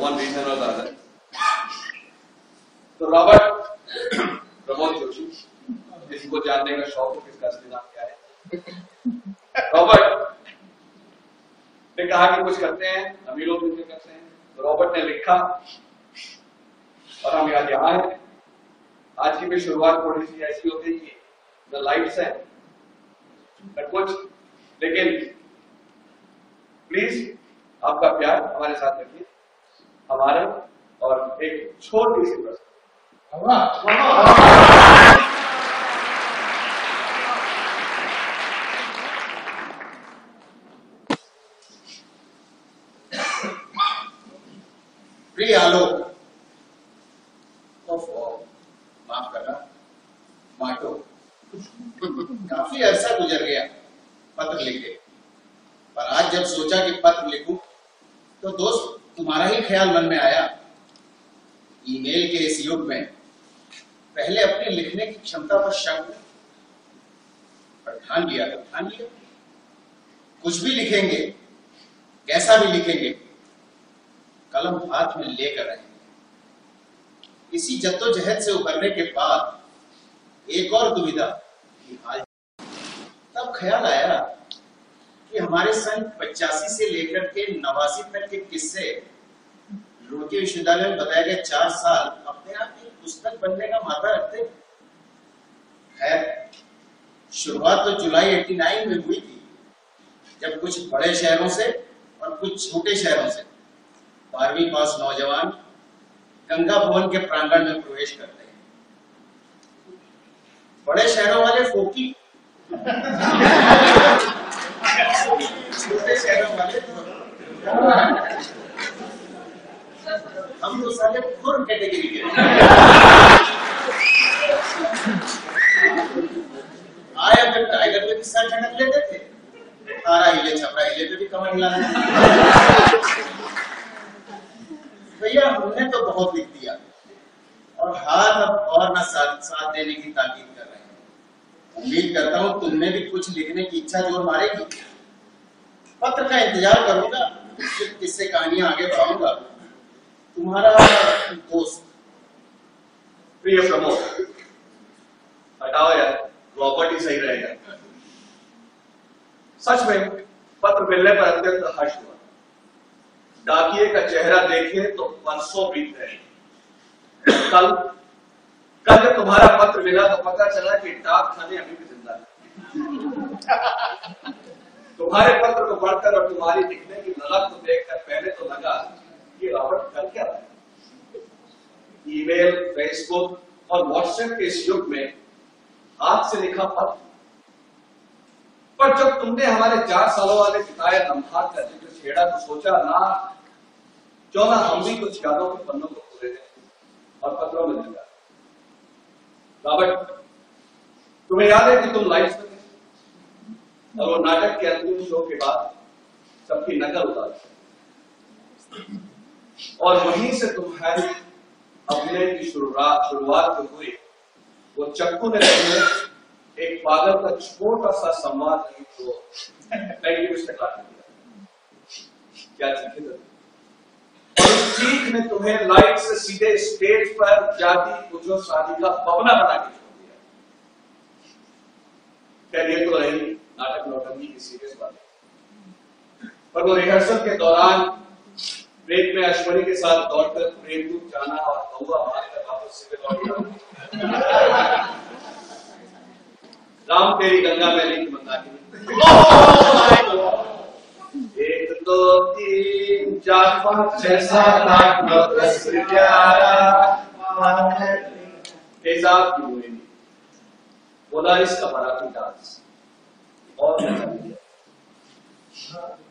one reason or the other. तो Robert Pramod Joshi, जिसको जानने का शौक हो किसका असली नाम क्या है, रॉबर्ट ने कहा कि कुछ करते हैं, अमीर लोग मिलकर करते हैं। तो रॉबर्ट ने लिखा और हम आज यहाँ हैं। आज की भी शुरुआत थोड़ी सी ऐसी होती है कि द लाइट्स है कुछ, लेकिन प्लीज आपका प्यार हमारे साथ रखिए, हमारा और एक छोटी सी प्रश्न। प्रिय आलोक, माफ करना माटो, काफी अरसा गुजर गया पत्र लिखे, पर आज जब सोचा कि पत्र लिखूं तो दोस्त तुम्हारा ही ख्याल मन में आया। ईमेल के इस युग में पहले अपने लिखने की क्षमता पर शक, पर ठान लिया तो ठान लिया, कुछ भी लिखेंगे, कैसा भी लिखेंगे, कलम हाथ में लेकर रहेंगे। इसी जद्दोजहद से उभरने के बाद एक और दुविधा की हाल, तब ख्याल आया कि हमारे सन 85 से लेकर के 89 तक के किस्से रुड़की विश्वविद्यालय में बताए गए 4 साल अपने आप की पुस्तक बनने का माता रखते। खैर, शुरुआत तो जुलाई 89 में हुई थी, जब कुछ बड़े शहरों से और कुछ छोटे शहरों से 12वीं पास नौजवान गंगा भवन के प्रांगण में प्रवेश करते हैं। बड़े शहरों वाले फोकी, छोटे शहरों वाले हम तो साले खुर कैटेगरी के। आया जब टाइगर में किस्सा झटक लेते थे, तारा हिले छपरा हिले पे भी कमर हिलाना। भैया हमने तो बहुत लिख दिया और हाथ अब और न साथ देने की ताकीद कर रहे हैं। उम्मीद करता हूं तुमने भी कुछ लिखने की इच्छा जोर मारेगी। पत्र का इंतजार करूंगा, किससे कहानियां आगे बढ़ाऊंगा। तुम्हारा दोस्त प्रिय प्रमोद। हटाओ यार, रॉबर्ट ही सही रहेगा। सच में पत्र मिलने पर अत्यंत हर्ष हुआ। डाकिये का चेहरा देखे तो बरसों बीत गए। कल जब तुम्हारा पत्र मिला तो पता चला कि डाक खाने अभी भी जिंदा है। तुम्हारे पत्र को पढ़कर और तुम्हारी लिखने की ललक को देखकर पहले तो लगा कि रॉबर्ट कर क्या रहा है। ईमेल, फेसबुक और व्हाट्सएप के इस युग में हाथ से लिखा पत्र, पर जब तुमने हमारे 4 सालों वाले बिताए लम्हात का जिक्र छेड़ा तो सोचा ना क्यों ना हम भी कुछ यादों के पन्नों को खोले दें और पत्रों में लिखा। रॉबर्ट, तुम्हें याद है कि तुम लाइफ में थे और वो नाटक के अंतिम शो के बाद सबकी नकल उतारी और वहीं से तुम्हारी अपने की शुरुआत जो हुई, वो चक्कू ने तुम्हें एक पागल का छोटा सा संवाद नहीं तो 90 से काट दिया। क्या चीखे थे? और उस चीख ने तुम्हें लाइट से सीधे स्टेज पर जाति पूजो शादी का बवना बना के छोड़ दिया। खैर, ये तो रही नाटक नौटंकी की सीरियस बात, पर वो रिहर्सल के दौरान ब्रेक में ऐश्वर्य के साथ दौड़कर प्रेमदूत जाना और कौवा मारकर वापस सिविल लौटना, राम तेरी गंगा में लिंक मंदाकिनी, 1 2 3 4 5 6 7 8 9 10 11 तेजाब की बोली पोलारिस का मराठी डांस और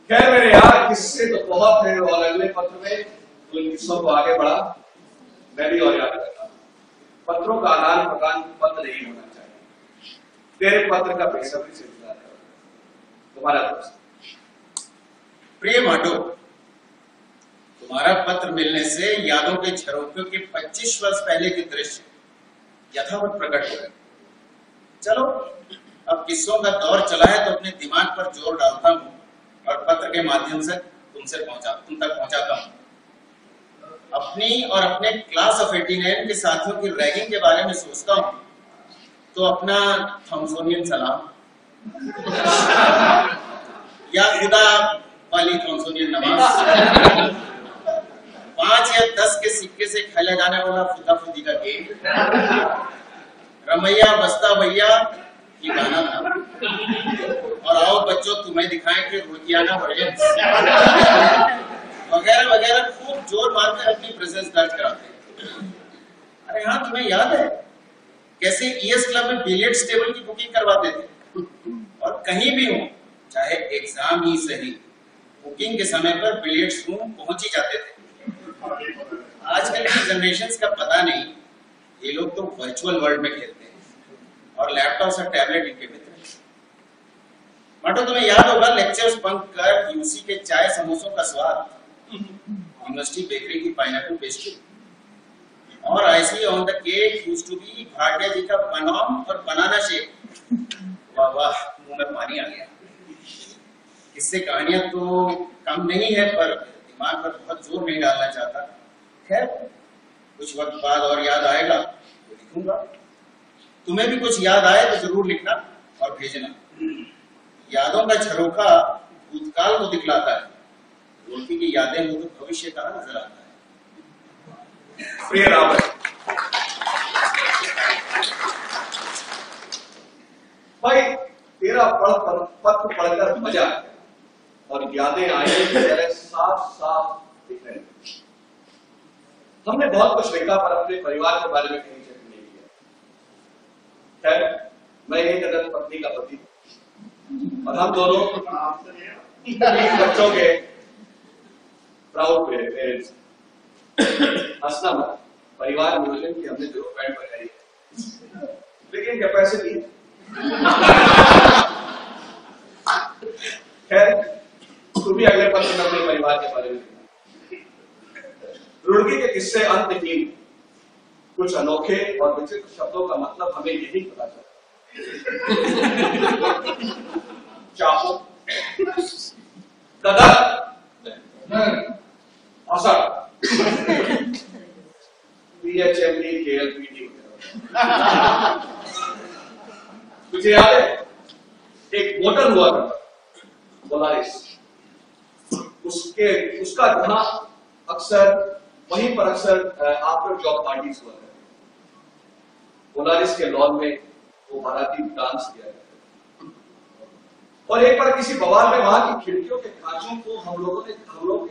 खैर मेरे यार किस्से तो बहुत है और अगले पत्र में उन किस्सों को आगे बढ़ा मैं भी और याद करता हूं। पत्रों का आदान प्रदान बंद नहीं होना चाहिए। तेरे पत्र का बेसब्री से इंतजार कर तुम्हारा दोस्त। प्रिय माटो, तुम्हारा पत्र मिलने से यादों के झरोखों के 25 वर्ष पहले के दृश्य यथावत प्रकट हो गए। चलो अब किस्सों का दौर चला है तो अपने दिमाग पर जोर डालता हूं और पत्र के माध्यम से तुम तक पहुंचाता हूं। अपनी और अपने क्लास ऑफ 89 के साथियों की रैगिंग के बारे में सोचता हूं तो अपना थॉमसोनियन सलाम या खुदा वाली थॉमसोनियन नमाज, 5 या 10 के सिक्के से खेला जाने वाला फुदा फुदी का गेम, रमैया बस्ता भैया ये गाना था, और आओ बच्चों तुम्हें दिखाएं कि रुकियाना वर्जन वगैरह वगैरह खूब जोर मारकर अपनी प्रेजेंस दर्ज कराते हैं। अरे हाँ, तुम्हें याद है कैसे ईएस क्लब में बिलियर्ड्स टेबल की बुकिंग करवाते थे, और कहीं भी हो चाहे एग्जाम ही सही, बुकिंग के समय पर बिलियर्ड्स रूम पहुंच ही जाते थे। आजकल की जनरेशन का पता नहीं, ये लोग तो वर्चुअल वर्ल्ड में खेलते हैं और लैपटॉप और टैबलेट इनके मित्र हैं। माटो, तुम्हें याद होगा लेक्चर्स बंक कर यूसी के चाय समोसों का स्वाद, यूनिवर्सिटी बेकरी की पाइनएप्पल पेस्ट्री, और आईसी on the cake used to be Bhatia ji का बनाम और बनाना शेक। वाह वाह, मुंह में पानी आ गया। इससे कहानियां तो कम नहीं है, पर दिमाग पर बहुत जोर नहीं डालना चाहता। खैर, कुछ वक्त बाद और याद आएगा तो लिखूंगा। तुम्हें भी कुछ याद आए तो जरूर लिखना और भेजना। यादों का झरोखा भूतकाल को दिखलाता है, रोटी की यादें हो तो भविष्य कहाँ नजर आता है। प्रिय रावण, भाई तेरा पत्र पढ़कर मजा आया और यादें आने की तरह साफ साफ दिख रहे हैं। हमने बहुत कुछ लिखा पर अपने परिवार के बारे में कहीं जिक्र नहीं किया। खैर, मैं एक अदर पत्नी का पति और हम दोनों 3 बच्चों के प्राउड पेरेंट्स। हंसना मत, परिवार नियोजन की हमने जो पैंट बनाई है, लेकिन कैपेसिटी खैर, तुम भी अगले पत्र में अपने परिवार के बारे में लिखना। रुड़की के किस्से अंतहीन, कुछ अनोखे और विचित्र शब्दों का मतलब हमें यही पता चला। चाहो, कदर, औसत, PHMD, KLPD वगैरह। मुझे याद है एक मोटर हुआ था पोलारिस, उसका जहां अक्सर वहीं पर अक्सर आफ्टर जॉब पार्टीज हुआ करती। पोलारिस के लॉन में वो बाराती डांस किया करते, और एक बार किसी बवाल में वहां की खिड़कियों के कांचों को हम लोगों के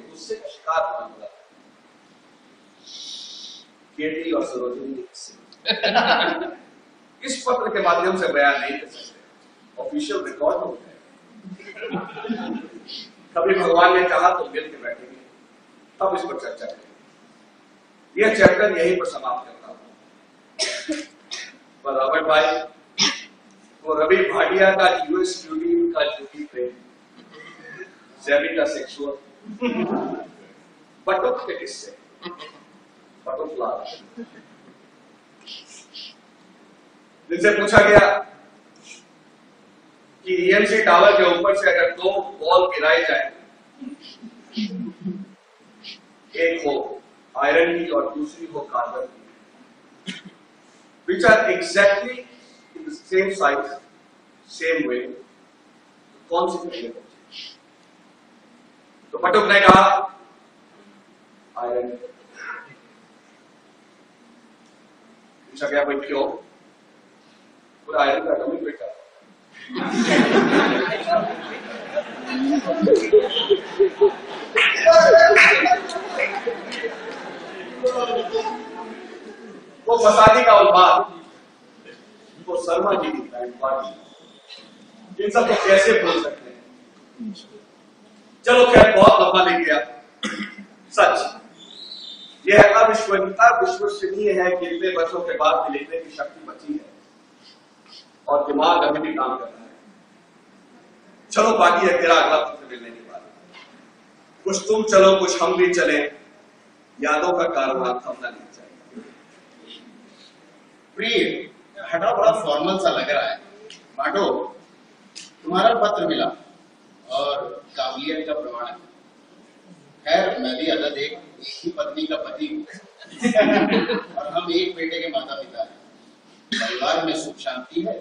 गुस्से का शिकार बना दिया। केटी और सरोजिनी इस पत्र के माध्यम से बयान नहीं कर सकते, ऑफिशियल रिकॉर्ड हो गया। कभी भगवान ने कहा तो मिल के बैठेंगे, अब इस पर चर्चा करेंगे। यह चैप्टर यहीं पर समाप्त करता हूं। पर रॉबर्ट भाई, वो रवि भाटिया का यूएस ड्यूटी का ड्यूटी प्रेम, जेबी का सेक्सुअल, बटुक के किस्से, बटरफ्लाई, जिनसे पूछा गया कि EMC टावर के ऊपर से अगर 2 बॉल गिराई जाए, एक हो आयरन की और दूसरी हो कार्बन की, which are exactly in the same size, same way, कौन सी पहले पहुंचे? तो पटुक ने कहा आयरन। पूछा गया भाई क्यों? पूरा आयरन का एटॉमिक वेट था। वो फसादी का उन्माद, वो शर्मा जी की पार्टी, इन सब को कैसे भूल सकते हैं? चलो खैर, बहुत लंबा ले गया। सच यह अविश्वसनीय है कि इतने बच्चों के बाद भी लिखने की शक्ति बची है और दिमाग अभी भी काम कर रहा है। चलो बाकी है तेरा अगला पत्र मिलने के बाद। कुछ तुम चलो, कुछ हम भी चले, यादों का कारोबार थमना नहीं चाहिए। प्रिय, हटा बड़ा फॉर्मल सा लग रहा है। माटो, तुम्हारा पत्र मिला और काबिलियत का प्रमाण है। खैर, मैं भी अदद एक एक ही पत्नी का पति हूँ और हम एक बेटे के माता पिता हैं। परिवार में सुख शांति है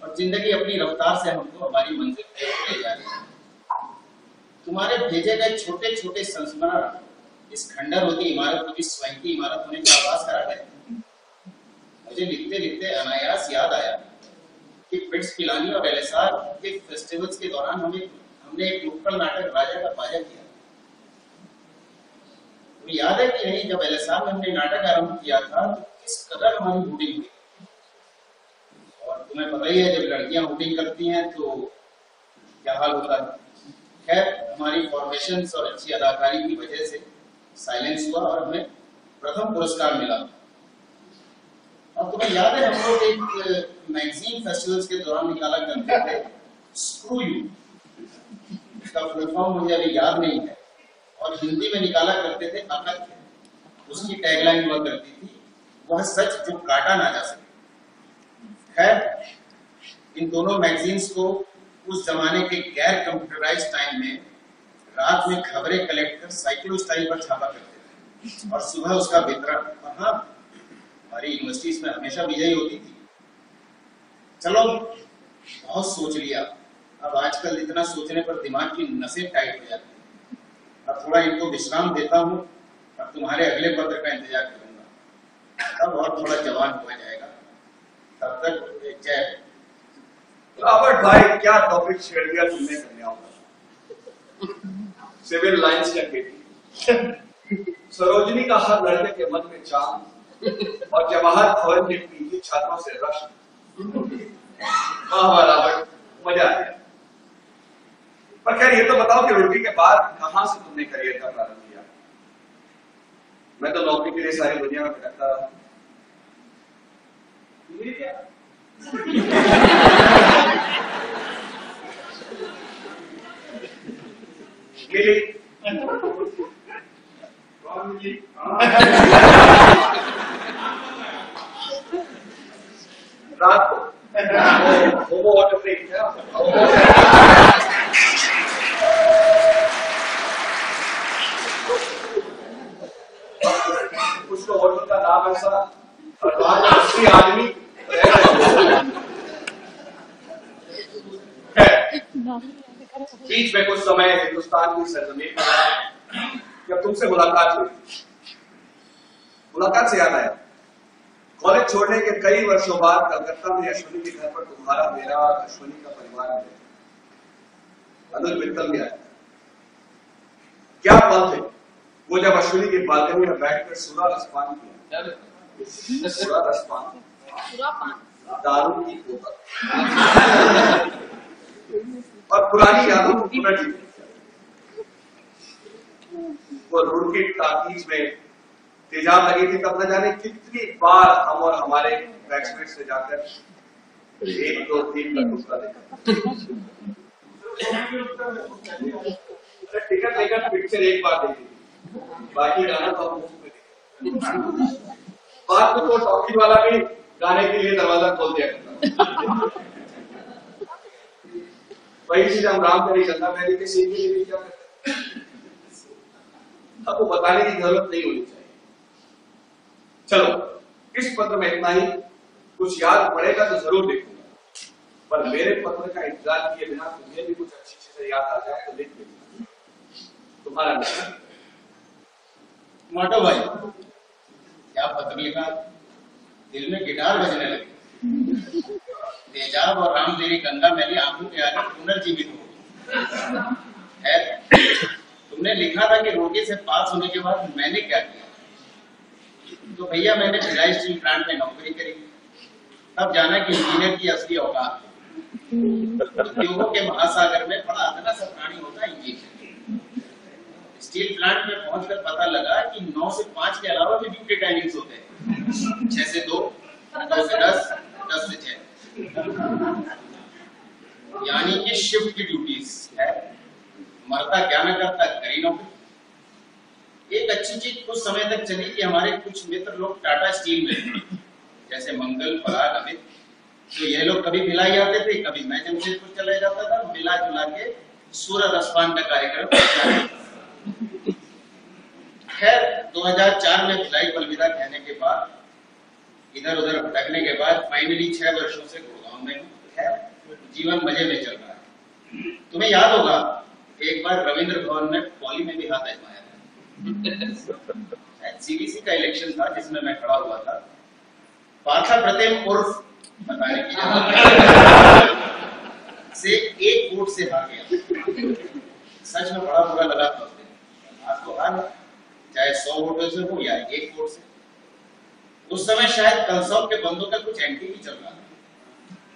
और जिंदगी अपनी रफ्तार से हमको हमारी मंजिल की ओर ले जा रही है। तुम्हारे भेजे गए छोटे छोटे संस्मरण इस खंडर होती इमारत को भी स्वयं की इमारत होने का आभास करा गए। मुझे लिखते लिखते अनायास याद आया कि बिट्स पिलानी और एलएसआर के फेस्टिवल्स के दौरान हमने एक नुक्कड़ नाटक राजा का बाजा किया। तुम्हें याद है कि नहीं, जब एलएसआर में हमने नाटक आरंभ किया था तो किस कदर हमारी हुडिंग हुई। और तुम्हें पता ही है, जब लड़कियां हुडिंग करती हैं तो क्या हाल होता है। खैर, हमारी फॉर्मेशंस और अच्छी अदाकारी की वजह से साइलेंस हुआ और हमें प्रथम पुरस्कार मिला। और तुम्हें याद है, हम लोग एक मैगजीन फेस्टिवल्स के दौरान निकाला करते थे स्क्रू यू। इसका फुल फॉर्म मुझे अभी याद नहीं है और हिंदी में निकाला करते थे अकथ्य। उसकी टैगलाइन हुआ करती थी, वह सच जो काटा ना जा सके। खैर, इन दोनों मैगजीन्स को उस जमाने के गैर कंप्यूटराइज्ड टाइम में रात में खबरें कलेक्ट कर साइक्लो स्टाइल पर छापा करते थे और सुबह उसका वितरण। और हाँ, हमारी यूनिवर्सिटीज में हमेशा विजयी होती थी। चलो, बहुत सोच लिया। अब आजकल इतना सोचने पर दिमाग की नसें टाइट हो जाती हैं। अब थोड़ा इनको विश्राम देता हूँ। अब तुम्हारे अगले पत्र का इंतजार करूंगा, तब और थोड़ा जवान हो जाएगा। तब तक जय। रॉबर्ट भाई, क्या टॉपिक छेड़ दिया तुमने कन्याओं का। सिविल लाइंस का खेती, सरोजनी का हर लड़के के मन में चांद और जवाहर भवन के पीछे छात्रों से रश। वाह रॉबर्ट, मजा आ गया। पर खैर, ये तो बताओ कि रुड़की के बाद कहां से तुमने करियर का प्रारंभ किया। मैं तो नौकरी के लिए सारी दुनिया में भटकता रहा। क्या रात को होमो वाटर ब्रेक क्या कुछ तो होटल का नाम ऐसा और वहां 80 आदमी बीच में कुछ समय हिंदुस्तान की सरजमीन पर जब तुमसे मुलाकात हुई। मुलाकात से याद आया, कॉलेज छोड़ने के कई वर्षों बाद कलकत्ता में अश्विनी के घर पर तुम्हारा, मेरा और अश्विनी का परिवार मिले। अनुज मित्तल भी आया। क्या पल थे वो जब अश्विनी की बालकनी में बैठकर सुरा रसपान किया। सुरा रसपान, दारू की बोतल और पुरानी यादों को पुनर्जीवित। वो रुड़की टाकीज में तेजाब लगी थी, तब न जाने कितनी बार हम और हमारे बैचमेट से जाकर 1, 2, 3 का टुकड़ा देखा। टिकट लेकर पिक्चर एक बार देखी, बाकी गाना तो हम मुफ्त में देखा। बाद में तो टॉकी वाला भी गाने के लिए दरवाजा खोल दिया करता। वही चीज हम राम करी चंदा मैरी के सीन के लिए भी क्या करते हैं। आपको बताने की जरूरत नहीं होनी चाहिए। चलो, इस पत्र में इतना ही। कुछ याद पड़ेगा तो जरूर लिखूंगा, पर मेरे पत्र का इंतजार किए बिना तुम्हें भी कुछ अच्छी चीजें याद आ जाए तो लिख देना। तुम्हारा नाम माटो भाई, क्या पत्र लिखा, दिल में गिटार बजने लगे। तेजाब और राम तेरी गंगा मैली आंखों के आगे पुनर्जीवित हो। तुमने लिखा था कि रोटी से पास होने के बाद मैंने क्या किया। तो भैया, मैंने भिलाई स्टील प्लांट में नौकरी करी। तब जाना कि इंजीनियर की असली औकात। उद्योगों के महासागर में बड़ा अदना सा प्राणी होता है इंजीनियर। स्टील प्लांट में पहुंचकर पता लगा कि 9 से 5 के अलावा भी ड्यूटी टाइमिंग्स होते हैं। 6 से 2, 2 से 10, 10 से 6, यानी कि शिफ्ट की ड्यूटीज है। मरता क्या न करता, करी नौकरी। एक अच्छी चीज कुछ समय तक चली कि हमारे कुछ मित्र लोग टाटा स्टील में, जैसे मंगल, पराग, अमित, तो ये लोग कभी भिलाई आते थे, कभी मैं जमशेदपुर चले जाता था। मिला जुला के सूर्य रसपान का कार्यक्रम। खैर 2004 में फ्लाइट अलविदा कहने के बाद, इधर उधर भटकने के बाद फाइनली 6 वर्षों से गुड़गांव में हूं। खैर जीवन मजे में चल रहा है। तुम्हें याद होगा एक बार रविंद्र भवन में पॉली में भी हाथ आजमाया था। सीबीसी का इलेक्शन था जिसमें मैं खड़ा हुआ था। पार्था प्रतिम उर्फ बताने की जरूरत से 1 वोट से हार गया। सच में बड़ा बुरा लगा था उस दिन। आज तो हार, चाहे 100 वोटों से हो या 1 वोट से। उस समय शायद कंसर्व के बंदों का कुछ एंटी भी चल रहा था।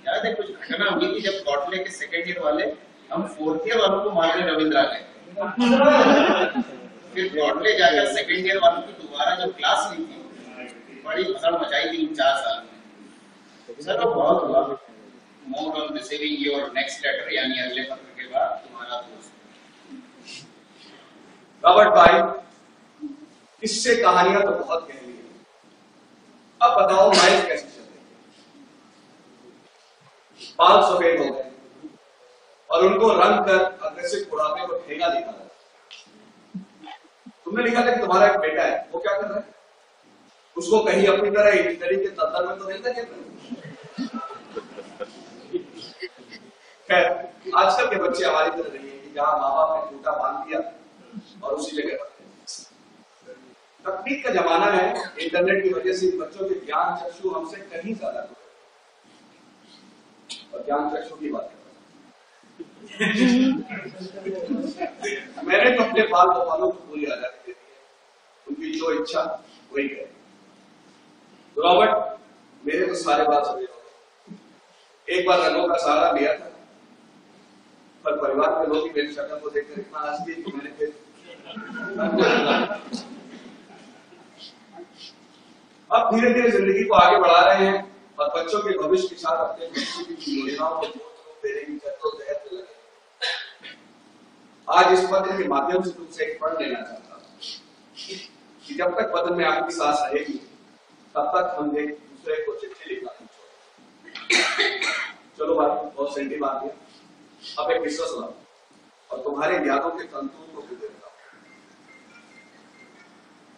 याद है कुछ घटना हुई थी जब कॉटले के सेकेंड ईयर वाले हम 4th ईयर वालों को मारने रविंद्र आ गए। फिर कॉटले जाकर सेकेंड ईयर वालों की दोबारा जो क्लास ली थी, बड़ी भसड़ मचाई थी 4 साल में। चलो बहुत हुआ। More on receiving your next letter, यानी अगले पत्र के बाद तुम्हारा दोस्त। रॉबर्ट भाई, इससे कहानियां तो बहुत गहरी है। अब बताओ लाइफ कैसे चल रही है? बाल सफेद हो गए और उनको रंग कर अग्रेसिव बुढ़ापे को ठेगा निकाला। तुमने लिखा था कि तुम्हारा एक बेटा है, वो क्या कर रहा है? उसको कहीं अपनी तरह इंजीनियरिंग के दफ्तर में तो नहीं लगे? खैर, आजकल के बच्चे हमारी तरह नहीं है कि जहां माँ बाप ने खूंटा बांध दिया और उसी जगह पर तकनीक का जमाना है। इंटरनेट की वजह से बच्चों के ज्ञान चक्षु हमसे कहीं ज्यादा है। और ज्ञान चक्षु की बात मैंने तो अपने बाल बपालों को पूरी आजादी दे दी है। उनकी जो इच्छा वही करे। तो रॉबर्ट, मेरे तो सारे बात सभी हो गए। एक बार रंगों का सहारा लिया था, पर परिवार के लोग मेरी शक्ल को देखकर इतना हंस दिए कि मैंने फिर अब धीरे धीरे जिंदगी को आगे बढ़ा रहे हैं और बच्चों के भविष्य के साथ अपने योजनाओं को देने की जद्दोजहद में लगे। आज इस पत्र के माध्यम से तुमसे एक पढ़ लेना चाहता हूं कि जब तक बदन में आपकी सांस रहेगी तब तक हम एक दूसरे को चिट्ठी लिखना नहीं छोड़ेंगे। चलो भाई, बहुत सेंटी बात है। अब एक किस्सा सुनाओ और तुम्हारे यादों के तंतुओं को भी देता हूं।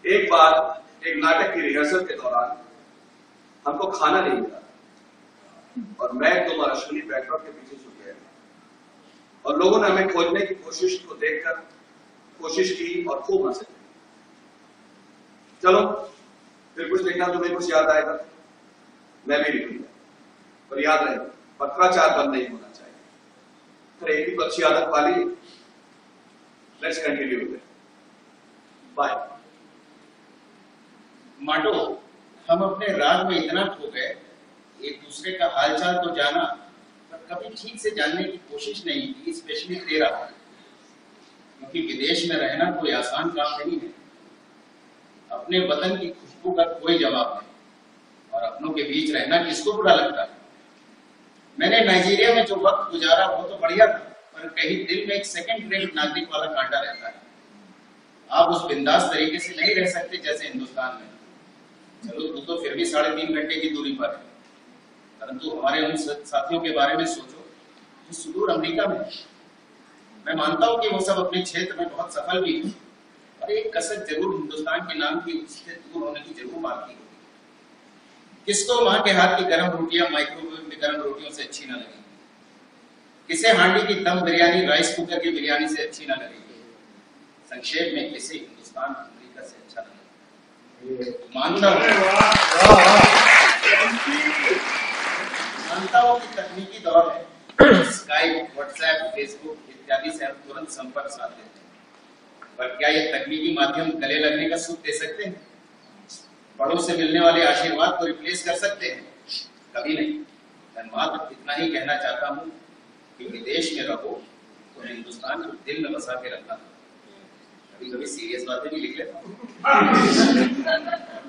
एक बार एक नाटक की रिहर्सल के दौरान हमको खाना नहीं मिला और मैं तुम और अश्विनी बैकड्रॉप के पीछे छुप गए और लोगों ने हमें खोजने की कोशिश को देखकर कोशिश की और खूब हंसे। चलो फिर कुछ लिखना, तुम्हें कुछ याद आएगा, मैं भी लिखूंगा। और याद रहे, पत्राचार बंद नहीं होना चाहिए। फिर एक ही तो अच्छी आदत पाली। Let's continue with it. Bye. माटो, हम अपने राग में इतना खो गए, एक दूसरे का हालचाल तो जाना पर कभी ठीक से जानने की कोशिश नहीं की, स्पेशली तेरा। क्योंकि विदेश में रहना कोई आसान काम नहीं है। अपने वतन की खुशबू का कोई जवाब नहीं और अपनों के बीच रहना किसको बुरा लगता है। मैंने नाइजीरिया में जो वक्त गुजारा वो तो बढ़िया था, पर कहीं दिल में एक सेकंड रेट नागरिक वाला कांटा रहता है। आप उस बिंदास तरीके से नहीं रह सकते जैसे हिंदुस्तान में। चलो तू तो फिर भी 3.5 घंटे की दूरी पर है, परंतु हमारे उन साथियों के बारे में सोचो जो सुदूर अमेरिका में। मैं मानता हूं कि वो सब अपने क्षेत्र में बहुत सफल भी हैं, और एक कसक जरूर हिंदुस्तान के नाम की उससे दूर होने की जरूर मारती होगी। किसको माँ के हाथ की गर्म रोटियां माइक्रोवेव में गर्म रोटियों से अच्छी ना लगी? किसे हांडी की दम बिरयानी राइस कुकर की बिरयानी से अच्छी ना लगेगी? संक्षेप में किसे हिंदुस्तान अमेरिका से अच्छा लगेगा? मानता हूं कि तकनीकी दौर है, स्काइप, व्हाट्सएप, फेसबुक इत्यादि से हम तुरंत संपर्क साधते हैं, पर क्या ये तकनीकी माध्यम गले लगने का सुख दे सकते हैं? बड़ों से मिलने वाले आशीर्वाद को रिप्लेस कर सकते हैं? कभी नहीं। मैं मात्र इतना ही कहना चाहता हूँ कि विदेश में रहो तो हिंदुस्तान को दिल में बसा के रखना। कभी कभी सीरियस बातें भी लिख लेता हूँ।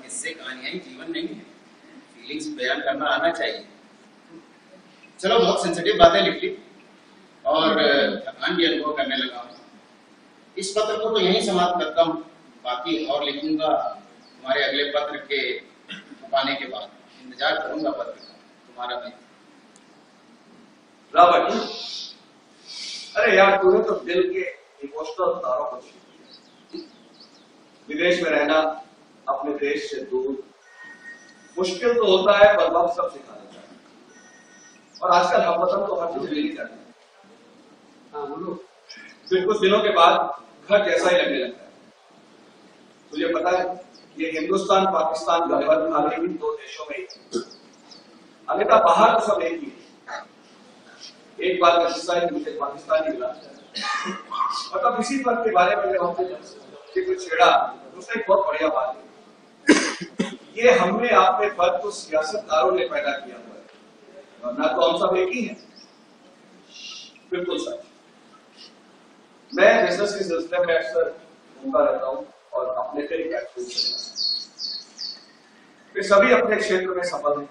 इससे कहानियां ही जीवन नहीं है, फीलिंग्स बयान करना आना चाहिए। चलो बहुत सेंसिटिव बातें लिख ली और थकान भी अनुभव करने लगा हूँ। इस पत्र को तो यहीं समाप्त करता हूँ, बाकी और लिखूंगा तुम्हारे अगले पत्र के पाने के बाद। इंतजार करूंगा पत्र का। तुम्हारा भी रॉबर्ट, अरे यार तूने तो दिल के इमोशनल तारों को छू लिया। विदेश में रहना, अपने देश से दूर मुश्किल तो होता है, पर वक्त सब सिखा देता है। और आजकल हम वतन तो हर चीज लेके जाते हैं। हाँ बोलो। फिर कुछ दिनों के बाद घर जैसा ही लगने लगता है। तुझे पता है, ये हिंदुस्तान पाकिस्तान गड़बड़ खाली इन दो देशों में ही, अन्यथा बाहर तो सब एक ही है। एक बार का हिस्सा ही मुझे पाकिस्तान ही मिला, मतलब इसी फर्क के बारे में हमने कुछ छेड़ा, उसने एक बहुत बढ़िया बात है। ये हमने आपने फर्क तो सियासतदारों ने पैदा किया हुआ है, वरना तो हम सब एक ही हैं। बिल्कुल सच। मैं बिजनेस के सिलसिले में अक्सर घूमता रहता हूं और अपने कई प्लेटफॉर्म, वे सभी अपने क्षेत्र में सफल हैं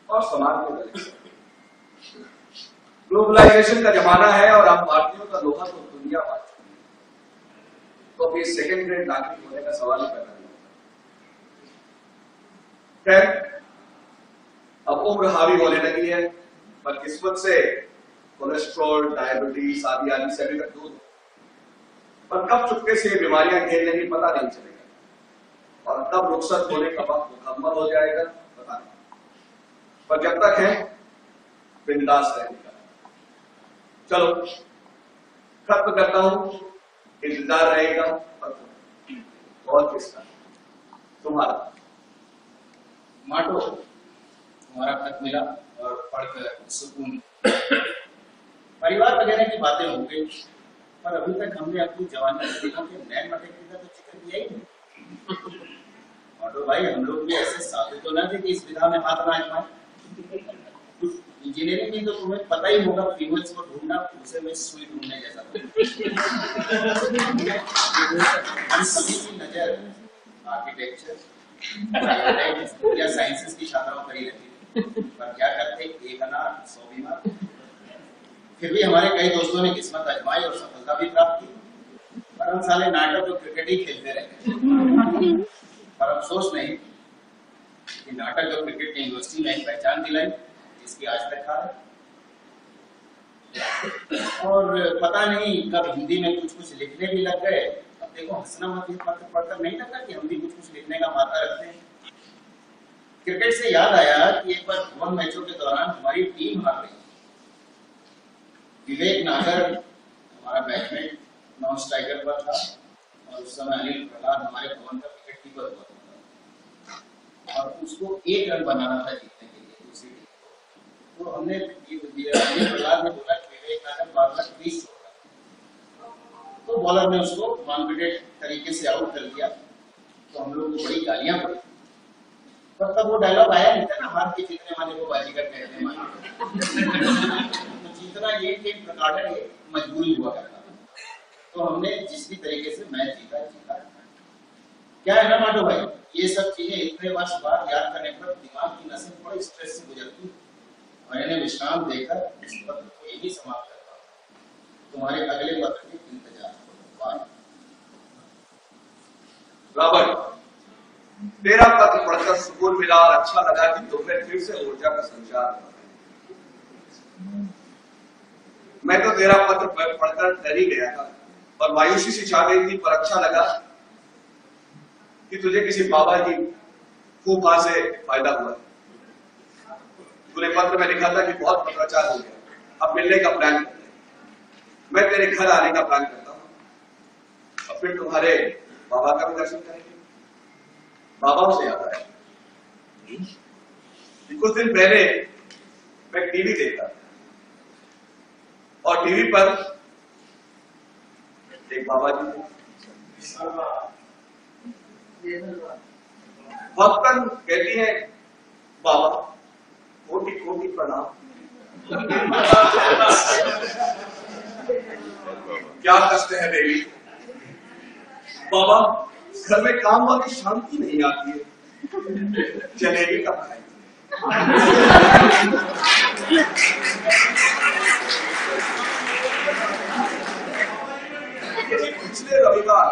और समाज में दलित हैं। ग्लोबलाइजेशन का जमाना है और हम भारतीयों का लोहा तो दुनिया बात है, तो अभी सेकेंड ग्रेड नागरिक होने का सवाल ही पैदा नहीं होता। खैर, अब उम्र हावी होने लगी है, पर किस्मत से कोलेस्ट्रॉल, डायबिटीज आदि से अभी तक दूर, पर कब चुपके से बीमारियां घेर लेंगी पता नहीं चलेगा, और कब रुखसत होने का वक्त मुकम्मल हो जाएगा पता नहीं। पर जब तक है बिंदास रहने का। चलो खत्म करता हूं, इंतजार रहेगा और किसका? तुम्हारा। माटो, तुम्हारा खत मिला और पढ़कर सुकून। परिवार वगैरह की बातें हो गई, पर अभी तक हमने अपनी जवानी के दिनों के नैन मटकने का तो जिक्र किया ही नहीं। माटो भाई, हम लोग भी ऐसे साधु तो ना थे कि इस विधा में हाथ ना आजमाए। इंजीनियरिंग में तो तुम्हें पता ही होगा, फीमेल्स को ढूंढना उसे में सुई ढूंढने जैसा। हम सभी की नजर आर्किटेक्चर या साइंसेस की छात्राओं पर ही रहती थी, पर क्या करते, एक अनार 100 बीमार। फिर भी हमारे कई दोस्तों ने किस्मत आजमाई और सफलता भी प्राप्त की, पर हम साले नाटक और क्रिकेट ही खेलते रहे। पर अफसोस नहीं कि नाटक और क्रिकेट ने यूनिवर्सिटी में एक पहचान दिलाई जिसकी आज तक खा है। और पता नहीं कब हिंदी में कुछ लिखने भी लग गए। अब देखो, हंसना मत, पत्र पढ़कर नहीं लगता कि हम भी कुछ लिखने का माता रखते हैं। क्रिकेट से याद आया कि एक बार भुवन मैचों के दौरान हमारी टीम हार गई। विवेक नागर हमारा बैट्समैन नॉन स्ट्राइकर पर था, और उस समय अनिल प्रहलाद हमारे भवन का विकेट कीपर हुआ था, और उसको 1 रन बनाना था जीतने के लिए दूसरी टीम को। तो हमने अनिल प्रहलाद ने बोला कि विवेक नागर बॉलर 20 होगा, तो बॉलर ने उसको कॉन्फिडेंट तरीके से आउट कर दिया। तो हम लोग को बड़ी गालियां पड़ी, पर तब वो डायलॉग आया नहीं था ना, हार के जीतने वाले को बाजीगर कहते हैं। तो जीतना ये एक प्रकार है, मजबूरी हुआ करता। तो हमने जिस भी तरीके से मैच जीता। क्या है ना माटो भाई, ये सब चीजें इतने वर्ष बाद याद करने पर दिमाग की नसें बड़े स्ट्रेस से गुजरती हैं, और इन्हें विश्राम देकर इस पत्र को यही समाप्त करता हूँ। तुम्हारे अगले पत्र के इंतजार। रॉबर्ट, तेरा पत्र पढ़कर सुकून मिला और अच्छा लगा कि तुम्हें फिर से ऊर्जा का संचार हुआ। मैं तो तेरा पत्र पढ़कर डर ही गया था और मायूसी सी छा गई थी, पर अच्छा लगा कि तुझे किसी बाबा की फूफा से फायदा हुआ। तूने पत्र में लिखा था कि बहुत पत्राचार हो गया, अब मिलने का प्लान करते हैं। मैं तेरे घर आने का प्लान करता हूं और फिर तुम्हारे बाबा का भी दर्शन करेंगे। बाबाओं से याद आया, कुछ दिन पहले मैं टीवी देखता था और टीवी पर एक बाबा जी थे। भक्तन कहती है, बाबा कोटि कोटि प्रणाम। क्या कष्ट है देवी। बाबा, घर में काम वाली शांति नहीं आती है, जलेबी का खाएंगे। पिछले रविवार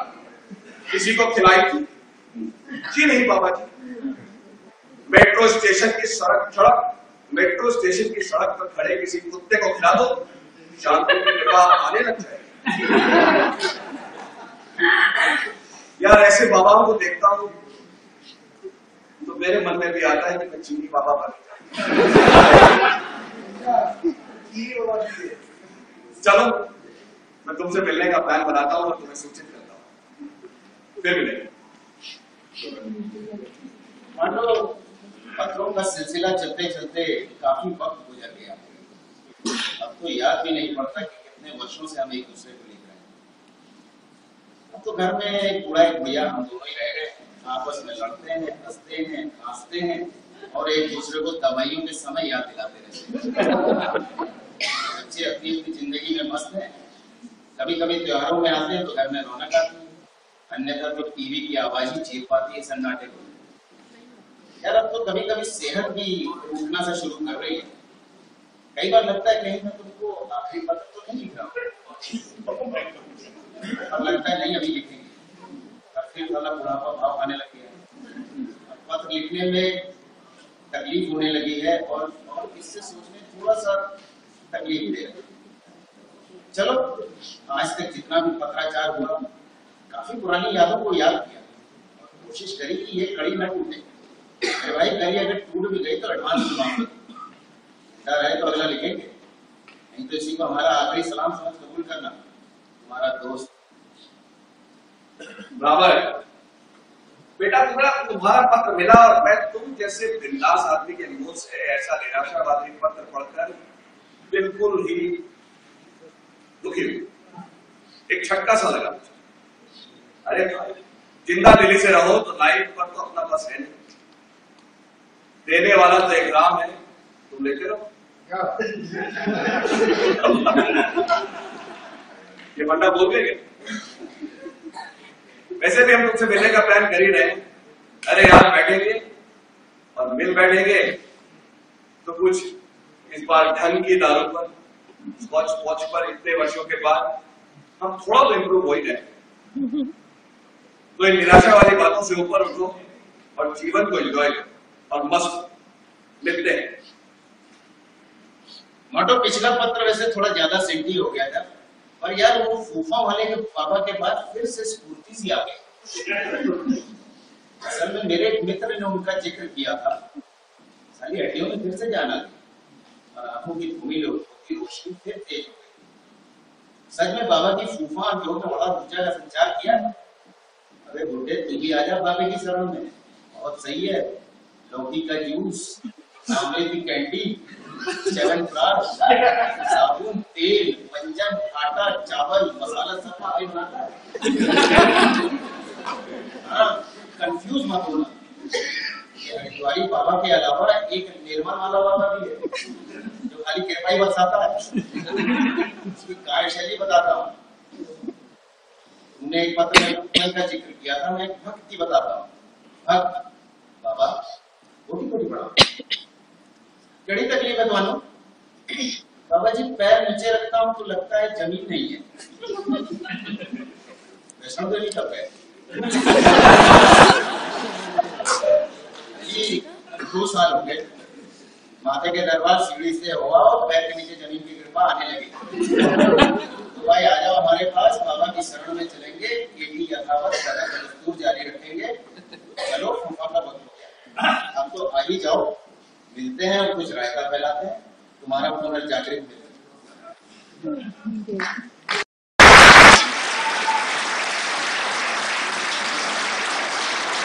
किसी को खिलाई थी? जी नहीं बाबा जी, मेट्रो स्टेशन की सड़क पर खड़े किसी कुत्ते को खिला दो, शांति की कृपा आने लग जाए। यार ऐसे बाबाओं को देखता हूं तो मेरे मन में भी आता है कि मैं चीनी बाबा बन जाऊं। चलो मैं तुमसे मिलने का प्लान बनाता हूं और तुम्हें सूचित करता हूं, फिर मिलेंगे। मानो पत्रों का सिलसिला चलते चलते काफी वक्त गुजर गया। अब तो याद भी नहीं पड़ता कि कितने वर्षों से हम एक दूसरे को लिख रहे हैं। अब तो घर में एक बूढ़ा एक भैया हम दोनों ही रह गए, आपस में लड़ते हैं, हंसते हैं, हंसते हैं और एक दूसरे को दवाइयों के समय याद दिलाते रहते हैं। बच्चे अपनी अपनी जिंदगी में मस्त हैं। कभी कभी त्योहारों में आते हैं तो घर में रौनक आती है, अन्यथा तो टीवी की आवाज ही चीर पाती है सन्नाटे को। यार अब तो कभी कभी सेहत भी रूठना सा शुरू कर रही है। कई बार लगता है कहीं मैं तुमको आखिरी पत्र तो नहीं लिख रहा हूँ, और लगता है नहीं अभी लिखेंगे, और फिर वाला बुढ़ापा भाव आने लग गया। पत्र लिखने में तकलीफ होने लगी है और इससे सोचने थोड़ा सा तकलीफ दे रही है। चलो आज तक जितना भी पत्राचार हुआ काफी पुरानी यादों को याद किया और कोशिश करी कि ये कड़ी न टूटे। भाई कड़ी अगर टूट भी गई तो एडवांस मांग डर है तो अगला लिखेंगे, नहीं तो इसी को हमारा आखिरी सलाम समझ कबूल करना। तुम्हारा दोस्त। बराबर है बेटा, तुम्हारा पत्र मिला और मैं तुम जैसे बिंदास आदमी के मुंह से ऐसा निराशावादी पत्र पढ़कर बिल्कुल ही दुखी हूं। एक झटका सा लगा। अरे भाई जिंदा दिली से रहो तो लाइफ पर तो अपना बस है नहीं, देने वाला तो एक राम है, तुम लेते रहो। ये बंदा बोल देंगे। वैसे भी हम तुमसे मिलने का प्लान कर ही रहे हैं। अरे यार बैठेंगे और मिल बैठेंगे तो कुछ इस बार ढंग की दारू पर, स्कॉच स्कॉच पर इतने वर्षों के बाद हम थोड़ा तो इंप्रूव हो ही जाए। तो इन निराशा वाली बातों से ऊपर उठो और जीवन को एंजॉय करो और मस्त मिलते हैं। माटो पिछला पत्र वैसे थोड़ा ज्यादा सेंटी हो गया था, पर यार वो फूफा वाले के बाबा के बाद फिर से स्फूर्ति सी आ गई। असल में मेरे एक मित्र ने उनका जिक्र किया था। सारी हड्डियों में फिर से जान आ गई और आंखों की धूमिल होती रोशनी फिर तेज हो गई। सच में बाबा की फूफा जो ने बड़ा ऊर्जा का संचार किया। अरे बुढ़े तू भी आजा बाबे की शरण में, बहुत सही है। लौकी का जूस, आंवले की कैंडी, च्यवनप्राश, साबुन, तेल, मंजन, आटा, चावल, मसाला सब भाभी बनाता है। हाँ, कंफ्यूज मत होना। ये हरिद्वारी बाबा के अलावा एक निर्मल वाला बाबा भी है जो खाली कृपा ही बरसाता है। उसकी कार्यशैली बताता हूँ। तुमने एक पत्र में का जिक्र किया था, मैं भक्ति बताता हूँ। भक्त बाबा कोटी कोटी बड़ा कड़ी तकलीफ है तुम्हारा। बाबा जी पैर नीचे रखता हूं तो लगता है जमीन नहीं है। वैष्णो देवी का पैर 2 साल हो गए। माथे के दरबार सीढ़ी से हुआ और पैर के नीचे जमीन की कृपा आने लगी। तो भाई आ जाओ हमारे पास, बाबा की शरण में चलेंगे, केटी यथावत सदा दस्तूर जारी रखेंगे। चलो फूफा का वक्त हो गया, अब तो आ ही जाओ, मिलते हैं और कुछ रायता फैलाते हैं, तुम्हारा पुनर्जागृत मिलता है।